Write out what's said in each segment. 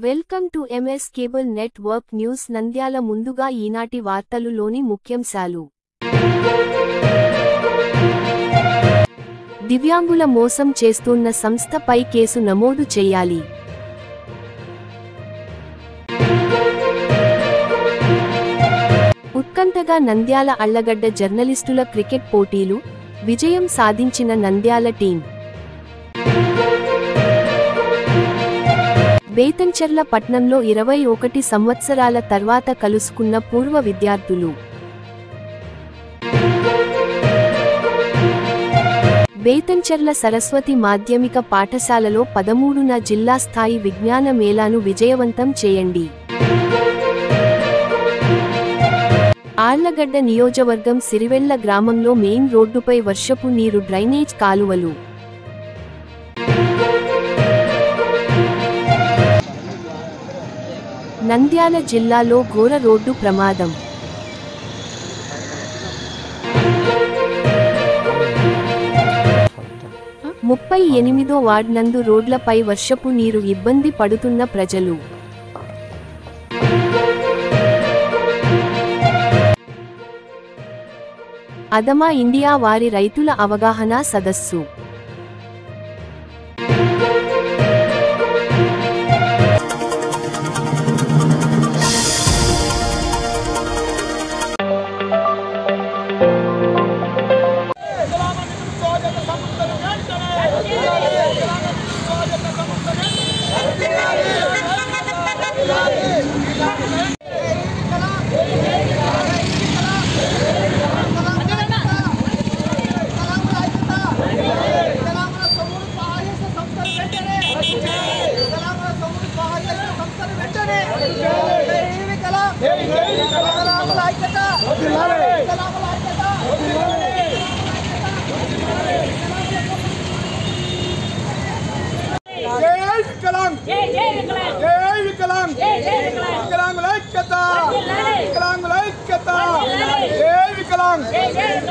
Welcome to MS cable network news Nandyal ముందుగా ఈనాటి వార్తలులోని ముఖ్యాంశాలు. దివ్యాంగుల మోసం చేస్తున్న సంస్థపై కేసు నమోదు చేయాలి. ఉత్కంఠగా నంద్యాల అళ్లగడ్డ జర్నలిస్టుల క్రికెట్ పోటీలు, విజయం సాధించిన నంద్యాల టీం. బేతంచెర్ల పట్నంలో 21 సంవత్సరాల తర్వాత కలుసుకున్న పూర్వ విద్యార్థులు. బేతంచెర్ల సరస్వతి మాధ్యమిక పాఠశాలలో 13న జిల్లా స్థాయి విజ్ఞాన మేళాను విజయవంతం చేయండి. ఆళ్లగడ్డ నియోజకవర్గం సిరివెళ్ల గ్రామంలో మెయిన్ రోడ్డుపై వర్షపు నీరు డ్రైనేజ్ కాలువలు. నంద్యాల జిల్లాలో ఘోర రోడ్డు ప్రమాదం. ముప్పై 38వ వార్డ్ నందు రోడ్లపై వర్షపు నీరు ఇబ్బంది పడుతున్న ప్రజలు. అదమా ఇండియా వారి రైతుల అవగాహన సదస్సు.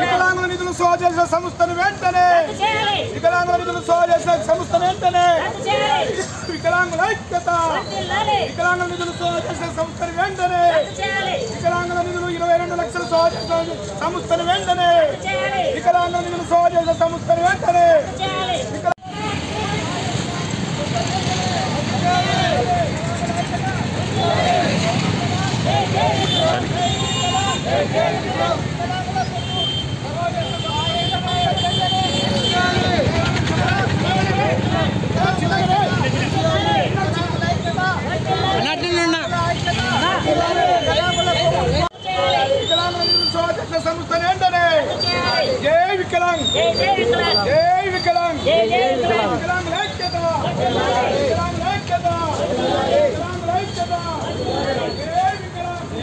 వికలాంగుల నిధులు సోదా చేసిన సంస్థను వెంటనే వికలాంగుల నిధులు సోదా చేసిన సంస్థను వెంటనే వికలాంగుల ఐక్యత వికలాంగుల నిధులు సోదా చేసిన సంస్థను వెంటనే వికలాంగుల నిధులు 22 లక్షలు సోదా చేసిన సంస్థను వెంటనే వికలాంగుల నిధులు సోదా చేసిన సంస్థను వెంటనే సంస్థను వెంటనే జై వికలాంగ్ జై వికలాంగ్ వికలాంగుల ఐక్యత వికలాంగుల ఐక్యత వికలాంగుల ఐక్యత జై వికలాంగ్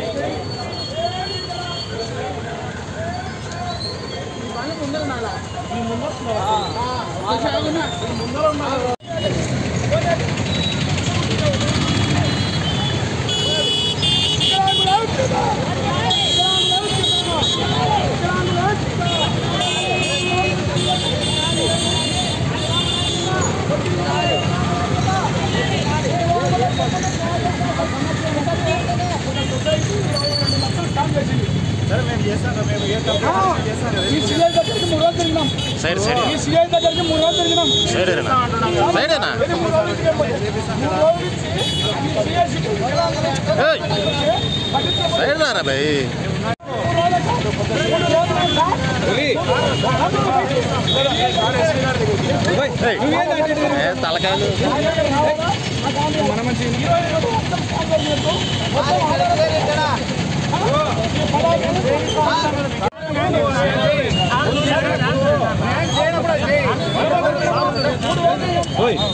తలకాయలు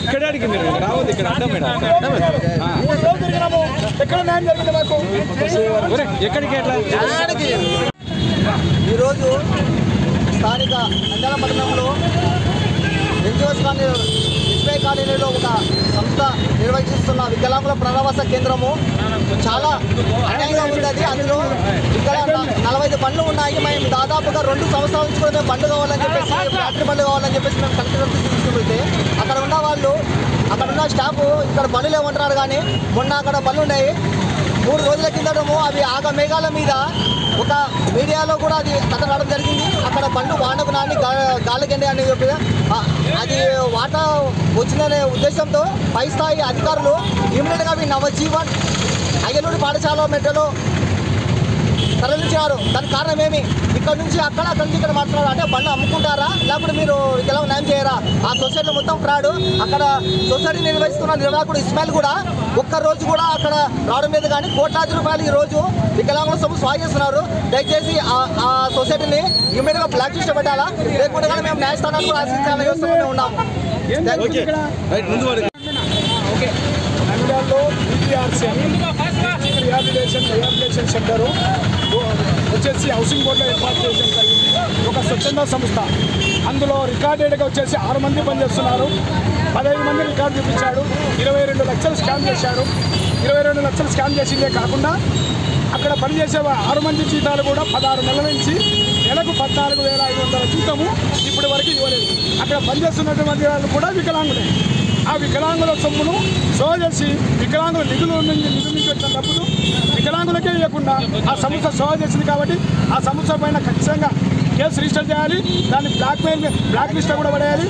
ఇక్కడ అడిగి మీరు రావద్దు. ఇక్కడ అడ్డం ఎక్కడికి ఎట్లా ఈరోజు స్థానిక నంద్యాల పట్టణంలో ఎస్బీఐ కాలనీలో ఒక సంస్థ నిర్వహిస్తున్న వికలాంగుల పునరావాస కేంద్రము చాలా అన్యాయంగా ఉంది. అందులో 45 బండ్లు ఉన్నాయి. మేము దాదాపుగా 2 సంవత్సరాల నుంచి కూడా మేము బండ్లు కావాలని చెప్పేసి, బ్యాటరీ బండ్లు కావాలని చెప్పేసి మేము కలెక్టర్ తీసుకువెళ్తే అక్కడ ఉన్న స్టాఫ్ ఇక్కడ బండ్లు ఏమంటున్నారు కానీ మొన్న అక్కడ బండ్లు ఉన్నాయి 3 రోజుల కిందటము అవి ఆగ మేఘాల మీద ఒక మీడియాలో కూడా అది కథ రావడం జరిగింది. అక్కడ బండ్లు వానకు నాని గాలికండి అని చెప్పి అది వాట వచ్చిందనే ఉద్దేశంతో పై స్థాయి అధికారులు ఇమ్మీడియట్గా అవి నవజీవన్ అయ్యలూరు పాఠశాల మెట్టలో తరలించారు. దానికి కారణం ఏమి? ఇక్కడ నుంచి అక్కడ నుంచి ఇక్కడ మాట్లాడారు అంటే బండ్లు అమ్ముకుంటారా లేకపోతే మీరు ఇలా న్యాయం చేయరా? ఆ సొసైటీ మొత్తం ఫ్రాడ్. అక్కడ సొసైటీ నిర్వహిస్తున్న నిర్వాహకుడు ఇస్మాయిల్ కూడా ఒక్కరోజు కూడా అక్కడ రావడం లేదు కానీ కోట్లాది రూపాయలు ఈ రోజు వికలాంగుల సొమ్ము స్వాగ చేస్తున్నారు. దయచేసి ఆ సొసైటీని ఇమ్మీడియట్గా బ్లాక్ లిస్ట్ పెట్టాలా, లేకుంటే కానీ మేము న్యాయస్థానాన్ని కూడా ఆశించాలని మేము ఉన్నాము. నంద్యాలలో ఈపీఆర్సీ రిహాబిలిటేషన్ సెంటర్ వచ్చేసి హౌసింగ్ బోర్డులో ఏర్పాటు చేయడం జరిగింది. ఒక స్వచ్ఛంద సంస్థ. అందులో రికార్డెడ్గా వచ్చేసి 6 మంది పనిచేస్తున్నారు. 15 మంది రికార్డు చూపించాడు. 22 లక్షలు స్కామ్ చేశాడు. 22 లక్షలు స్కామ్ చేసిందే కాకుండా అక్కడ పనిచేసే 6 మంది జీతాలు కూడా 16 నెలల నుంచి నెలకు 14,500 జీతము ఇప్పటి వరకు ఇవ్వలేదు. అక్కడ పనిచేస్తున్నటువంటి వాళ్ళు కూడా వికలాంగులే. ఆ వికలాంగుల సొమ్మును చేసి వికలాంగుల నిధుల నుంచి వచ్చిన డబ్బులు వికలాంగులకే ఇవ్వకుండా ఆ సంస్థ చేసింది కాబట్టి ఆ సంస్థ పైన ఖచ్చితంగా కేసు రిజిస్టర్ చేయాలి. దాన్ని బ్లాక్ లిస్ట్ కూడా పడేయాలి.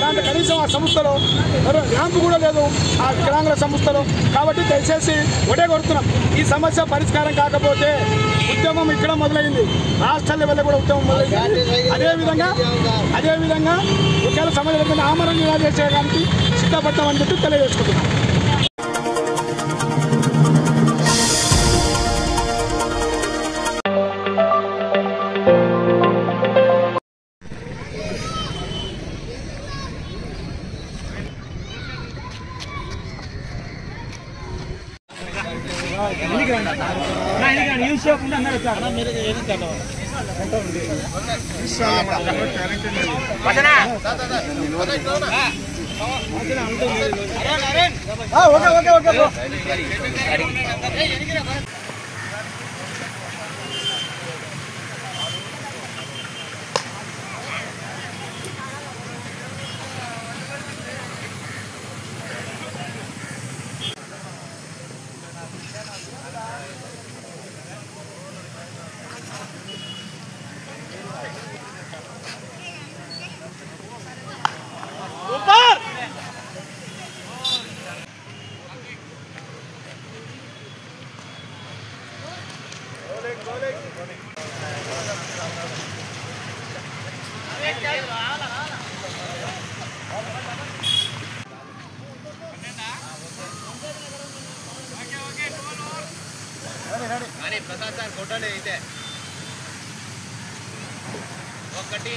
దాంట్లో కనీసం ఆ సంస్థలో ర్యాంపు కూడా లేదు ఆ వికలాంగుల సంస్థలో. కాబట్టి దయచేసి ఒకటే కోరుతున్నాం, ఈ సమస్య పరిష్కారం కాకపోతే ఉద్యమం ఇక్కడ మొదలైంది, రాష్ట్ర లెవెల్లో కూడా ఉద్యమం మొదలైంది. అదేవిధంగా ఒకవేళ సమస్య ఆమరణ నిరాదరణ చేయడానికి సిద్ధపడతామని చెప్పి తెలియజేసుకుంటున్నాం. ప్రసాద్ సార్ ఫోటోలు అయితే ఒకటి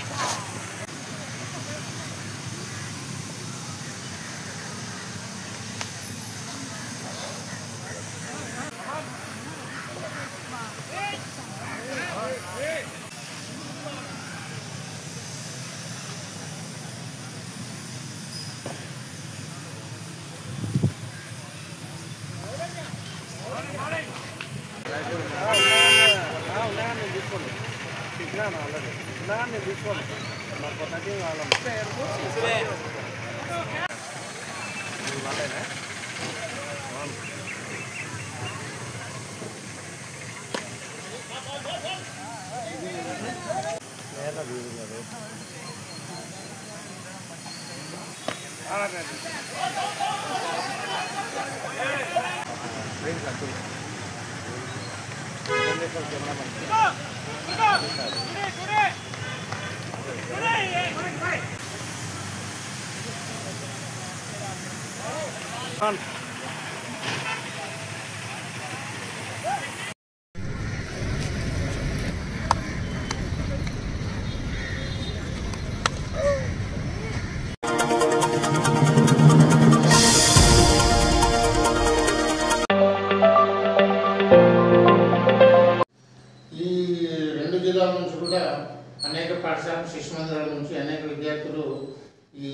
జిల్లాల నుంచి కూడా అనేక పాఠశాల శిశు మందిరాల నుంచి అనేక విద్యార్థులు ఈ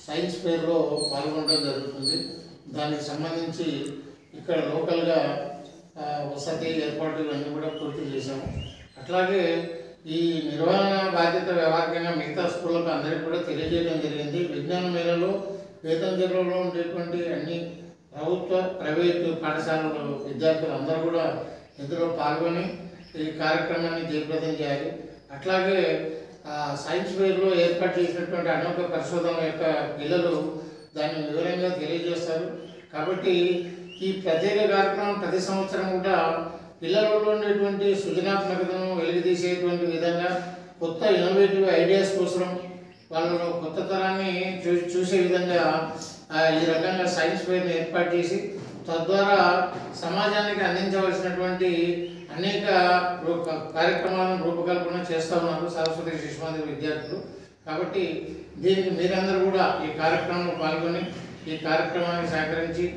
సైన్స్ ఫేర్లో పాల్గొనడం జరుగుతుంది. దానికి సంబంధించి ఇక్కడ లోకల్గా వసతి ఏర్పాటు ఇవన్నీ కూడా పూర్తి చేశాము. అట్లాగే ఈ నిర్వహణ బాధ్యత వ్యవహారికంగా మిగతా స్కూళ్ళకు అందరికీ కూడా తెలియజేయడం జరిగింది. విజ్ఞాన మేళలో పేదంజర్లలో ఉండేటువంటి అన్ని ప్రభుత్వ ప్రైవేటు పాఠశాలల విద్యార్థులు అందరూ కూడా ఇందులో పాల్గొని ఈ కార్యక్రమాన్ని జయప్రదం చేయాలి. అట్లాగే సైన్స్ ఫెయిర్లో ఏర్పాటు చేసినటువంటి అనేక పరిశోధనల యొక్క పిల్లలు దాన్ని వివరంగా తెలియజేస్తారు. కాబట్టి ఈ ప్రత్యేక కార్యక్రమం ప్రతి సంవత్సరం కూడా పిల్లలలో ఉండేటువంటి సృజనాత్మకతను వెలుగుతీసేటువంటి విధంగా కొత్త ఇన్నోవేటివ్ ఐడియాస్ కోసం వాళ్ళలో కొత్త తరాన్ని చూసే విధంగా ఈ రకంగా సైన్స్ ఫెయిర్ని ఏర్పాటు చేసి తద్వారా సమాజానికి అందించవలసినటువంటి అనేక కార్యక్రమాలను రూపకల్పన చేస్తూ ఉన్నారు సరస్వతి శిశు మందిర్ విద్యార్థులు. కాబట్టి దీనికి మీరందరూ కూడా ఈ కార్యక్రమంలో పాల్గొని ఈ కార్యక్రమాన్ని సహకరించి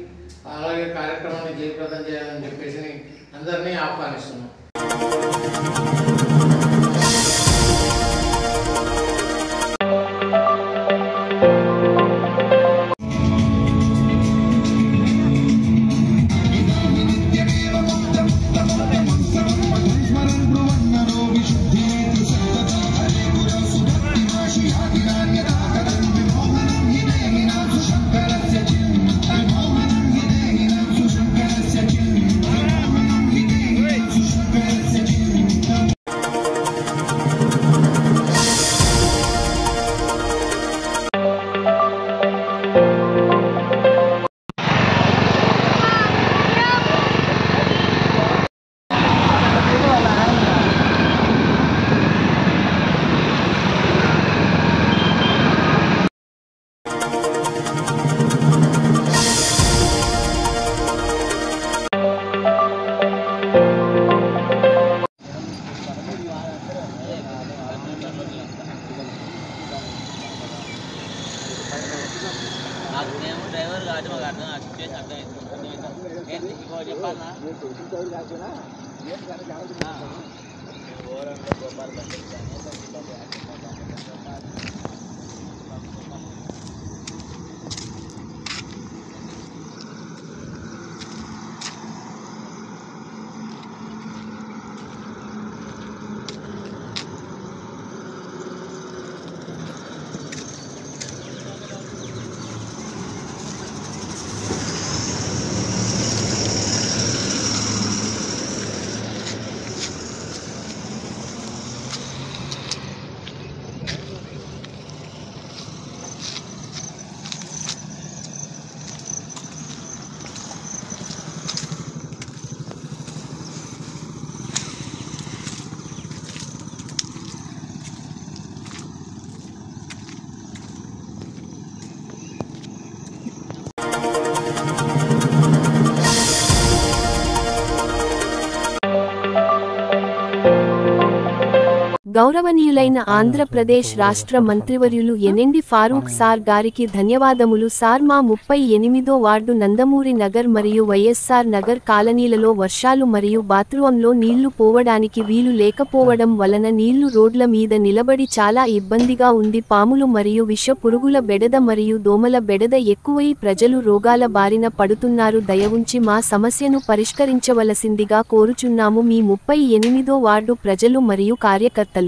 అలాగే కార్యక్రమాన్ని జయప్రదం చేయాలని చెప్పేసి అందరినీ ఆహ్వానిస్తున్నాం. డ్రైవర్ కాదు మాకు అర్థం చెప్పాలన్నా గౌరవనీయులైన ఆంధ్రప్రదేశ్ రాష్ట్ర మంత్రివర్యులు ఎన్ఎండి ఫారూక్ సార్ గారికి ధన్యవాదములు సార్. మా 38వ వార్డు నందమూరి నగర్ మరియు వైఎస్ఆర్ నగర్ కాలనీలలో వర్షాలు మరియు బాత్రూంలో నీళ్లు పోవడానికి వీలు లేకపోవడం వలన నీళ్లు రోడ్ల మీద నిలబడి చాలా ఇబ్బందిగా ఉంది. పాములు మరియు విష పురుగుల బెడద మరియు దోమల బెడద ఎక్కువై ప్రజలు రోగాల బారిన పడుతున్నారు. దయవుంచి మా సమస్యను పరిష్కరించవలసిందిగా కోరుచున్నాము. మీ 38వ వార్డు ప్రజలు మరియు కార్యకర్తలు.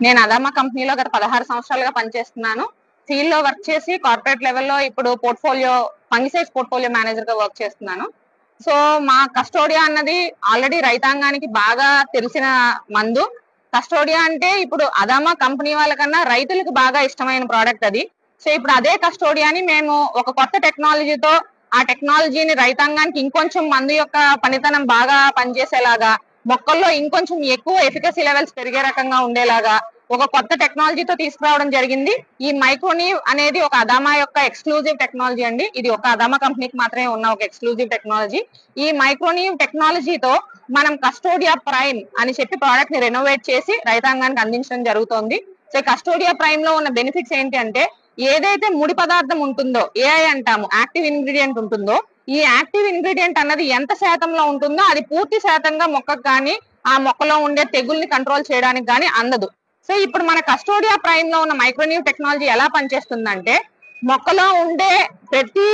నేను అదామా కంపెనీలో గత 16 సంవత్సరాలుగా పనిచేస్తున్నాను. ఫీల్డ్ లో వర్క్ చేసి కార్పొరేట్ లెవెల్లో ఇప్పుడు ఫంగిసైడ్స్ పోర్ట్ఫోలియో మేనేజర్ గా వర్క్ చేస్తున్నాను. సో మా కస్టోడియా అన్నది ఆల్రెడీ రైతాంగానికి బాగా తెలిసిన మందు. కస్టోడియా అంటే ఇప్పుడు అదామా కంపెనీ వాళ్ళకన్నా రైతులకు బాగా ఇష్టమైన ప్రోడక్ట్ అది. సో ఇప్పుడు అదే కస్టోడియాని మేము ఒక కొత్త టెక్నాలజీతో ఆ టెక్నాలజీని రైతాంగానికి ఇంకొంచెం మందు యొక్క పనితనం బాగా పనిచేసేలాగా, మొక్కల్లో ఇంకొంచెం ఎక్కువ ఎఫికసీ లెవెల్స్ పెరిగే రకంగా ఉండేలాగా ఒక కొత్త టెక్నాలజీతో తీసుకురావడం జరిగింది. ఈ మైక్రోనీవ్ అనేది ఒక అదామా యొక్క ఎక్స్క్లూజివ్ టెక్నాలజీ అండి. ఇది ఒక అదామా కంపెనీకి మాత్రమే ఉన్న ఒక ఎక్స్క్లూజివ్ టెక్నాలజీ. ఈ మైక్రోనీవ్ టెక్నాలజీతో మనం కస్టోడియా ప్రైమ్ అని చెప్పి ప్రోడక్ట్ ని రెనోవేట్ చేసి రైతాంగానికి అందించడం జరుగుతోంది. సో కస్టోడియా ప్రైమ్ లో ఉన్న బెనిఫిట్స్ ఏంటి అంటే, ఏదైతే ముడి పదార్థం ఉంటుందో, ఏఐ అంటాము, యాక్టివ్ ఇంగ్రీడియంట్ ఉంటుందో, ఈ యాక్టివ్ ఇంగ్రీడియంట్ అన్నది ఎంత శాతంలో ఉంటుందో అది పూర్తి శాతంగా మొక్కకు కానీ ఆ మొక్కలో ఉండే తెగుల్ని కంట్రోల్ చేయడానికి కానీ అందదు. సో ఇప్పుడు మన కస్టోడియా ప్రైమ్ లో ఉన్న మైక్రోనీవ్ టెక్నాలజీ ఎలా పనిచేస్తుందంటే, మొక్కలో ఉండే ప్రతి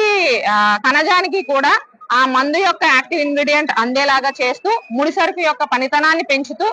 కణజానికి కూడా ఆ మందు యొక్క యాక్టివ్ ఇంగ్రీడియంట్ అందేలాగా చేస్తూ, ముడి సరుకు యొక్క పనితనాన్ని పెంచుతూ,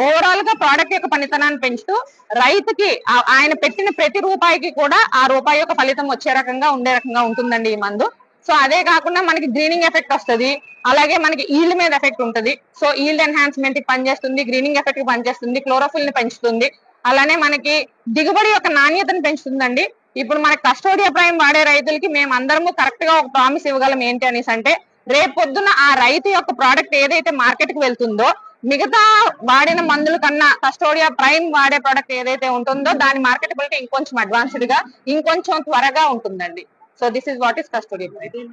ఓవరాల్ గా ప్రోడక్ట్ యొక్క పనితనాన్ని పెంచుతూ, రైతుకి ఆయన పెట్టిన ప్రతి రూపాయికి కూడా ఆ రూపాయి యొక్క ఫలితం వచ్చే రకంగా ఉండే రకంగా ఉంటుందండి ఈ మందు. సో అదే కాకుండా మనకి గ్రీనింగ్ ఎఫెక్ట్ వస్తుంది, అలాగే మనకి ఈల్డ్ మీద ఎఫెక్ట్ ఉంటుంది. సో ఈల్డ్ ఎన్హాన్స్మెంట్ కి పనిచేస్తుంది, గ్రీనింగ్ ఎఫెక్ట్ కి పనిచేస్తుంది, క్లోరోఫిల్ ని పెంచుతుంది, అలానే మనకి దిగుబడి యొక్క నాణ్యతను పెంచుతుందండి. ఇప్పుడు మన కస్టోడియా ప్రైమ్ వాడే రైతులకి మేము అందరము కరెక్ట్ గా ఒక ప్రామిస్ ఇవ్వగలం ఏంటి అనేసి అంటే, రేపు పొద్దున్న ఆ రైతు యొక్క ప్రోడక్ట్ ఏదైతే మార్కెట్ కి వెళ్తుందో, మిగతా వాడిన మందుల కన్నా కస్టోడియా ప్రైమ్ వాడే ప్రోడక్ట్ ఏదైతే ఉంటుందో దాని మార్కెటబిలిటీ ఇంకొంచెం అడ్వాన్స్డ్ గా, ఇంకొంచెం త్వరగా ఉంటుందండి. So this is what is Custodia prime.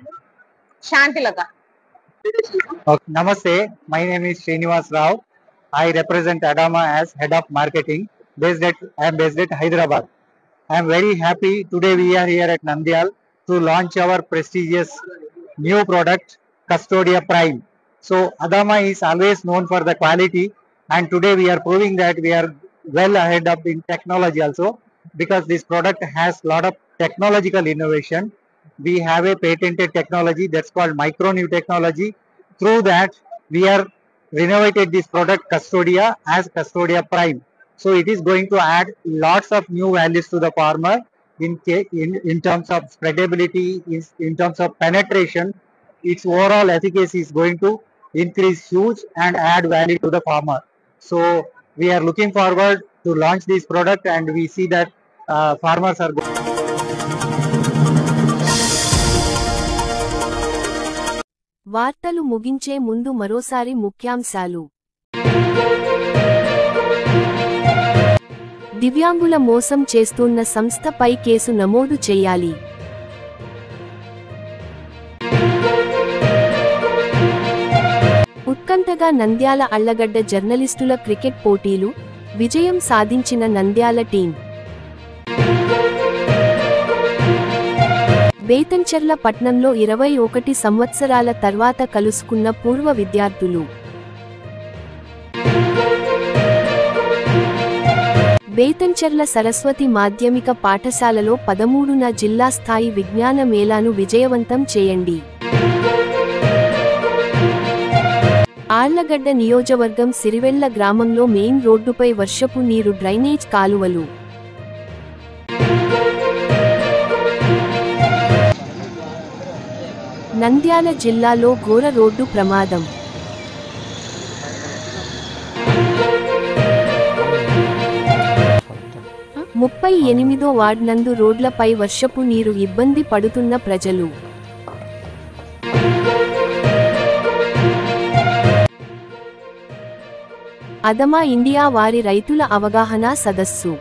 Shantilata. Namaste, my name is Srinivas Rao. I represent Adama as head of marketing. I am based at Hyderabad. I am very happy today we are here at Nandyal to launch our prestigious new product Custodia Prime. So Adama is always known for the quality, and today we are proving that we are well ahead of in technology also, because this product has lot of technological innovation. We have a patented technology that's called micronew technology. Through that we are renovated this product Custodia as Custodia Prime. So it is going to add lots of new values to the farmer in terms of spreadability, in terms of penetration. Its overall efficacy is going to increase huge and add value to the farmer. So we are looking forward to launch this product, and we see that farmers are going. వార్తలు ముగించే ముందు మరోసారి ముఖ్యాంశాలు. దివ్యాంగుల మోసం చేస్తున్న సంస్థపై case నమోదు చేయాలి. ఉత్కంఠగా నంద్యాల అళ్లగడ్డ జర్నలిస్టుల క్రికెట్ పోటీలు, విజయం సాధించిన నంద్యాల టీం. బేతంచెర్ల పట్నంలో 21 సంవత్సరాల తర్వాత కలుసుకున్న పూర్వ విద్యార్థులు. బేతంచెర్ల సరస్వతి మాధ్యమిక పాఠశాలలో 13న జిల్లా స్థాయి విజ్ఞాన మేళాను విజయవంతం చేయండి. ఆళ్లగడ్డ నియోజకవర్గం సిరివెళ్ల గ్రామంలో మెయిన్ రోడ్డుపై వర్షపు నీరు డ్రైనేజ్ కాలువలు. నంద్యాల జిల్లాలో ఘోర రోడ్డు ప్రమాదం. ముప్పై 38వ వార్డ్ నందు రోడ్లపై వర్షపు నీరు ఇబ్బంది పడుతున్న ప్రజలు. అదమా ఇండియా వారి రైతుల అవగాహన సదస్సు.